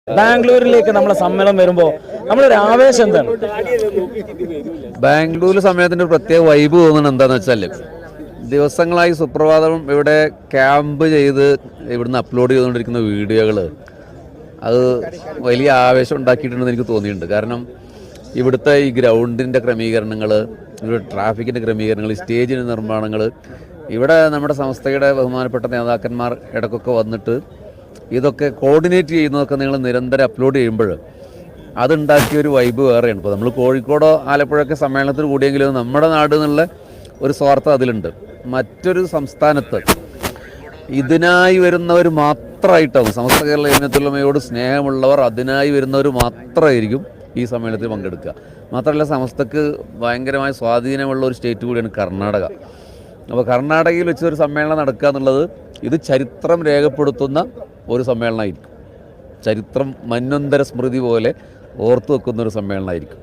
ബാംഗ്ലൂരിലേക്ക് നമ്മളെ സമ്മേളനം വരുമ്പോൾ നമ്മളൊരു ആവേശം എന്താണ്? ബാംഗ്ലൂർ സമയത്തിൻ്റെ ഒരു പ്രത്യേക വൈബ് തോന്നുന്നത് എന്താണെന്ന് വെച്ചാൽ ദിവസങ്ങളായി സുപ്രഭാതം ഇവിടെ ക്യാമ്പ് ചെയ്ത് ഇവിടുന്ന് അപ്ലോഡ് ചെയ്തുകൊണ്ടിരിക്കുന്ന വീഡിയോകൾ അത് വലിയ ആവേശം ഉണ്ടാക്കിയിട്ടുണ്ടെന്ന് എനിക്ക് തോന്നിയിട്ടുണ്ട്. കാരണം ഇവിടുത്തെ ഈ ഗ്രൗണ്ടിൻ്റെ ക്രമീകരണങ്ങൾ, ഇവിടെ ട്രാഫിക്കിൻ്റെ ക്രമീകരണങ്ങൾ, സ്റ്റേജിൻ്റെ നിർമ്മാണങ്ങൾ, ഇവിടെ നമ്മുടെ സംസ്ഥയുടെ ബഹുമാനപ്പെട്ട നേതാക്കന്മാർ ഇടയ്ക്കൊക്കെ വന്നിട്ട് ഇതൊക്കെ കോർഡിനേറ്റ് ചെയ്യുന്നതൊക്കെ നിങ്ങൾ നിരന്തരം അപ്ലോഡ് ചെയ്യുമ്പോൾ അതുണ്ടാക്കിയൊരു വൈബ് വേറെയാണ്. ഇപ്പോൾ നമ്മൾ കോഴിക്കോടോ ആലപ്പുഴയൊക്കെ സമ്മേളനത്തിന് കൂടിയെങ്കിലും നമ്മുടെ നാട് എന്നുള്ള ഒരു സ്വാർത്ഥം അതിലുണ്ട്. മറ്റൊരു സംസ്ഥാനത്ത് ഇതിനായി വരുന്നവർ മാത്രമായിട്ടാവും, സമസ്ത കേരള ജമിയത്തുലമയോട് സ്നേഹമുള്ളവർ അതിനായി വരുന്നവർ മാത്രമായിരിക്കും ഈ സമ്മേളനത്തിൽ പങ്കെടുക്കുക. മാത്രമല്ല സമസ്തക്ക് ഭയങ്കരമായ സ്വാധീനമുള്ള ഒരു സ്റ്റേറ്റ് കൂടിയാണ് കർണാടക. അപ്പോൾ കർണാടകയിൽ വെച്ചൊരു സമ്മേളനം നടക്കുക എന്നുള്ളത് ഇത് ചരിത്രം രേഖപ്പെടുത്തുന്ന ഒരു സമ്മേളനമായിരിക്കും. ചരിത്രം മന്വന്തര സ്മൃതി പോലെ ഓർത്തു വെക്കുന്നൊരു സമ്മേളനമായിരിക്കും.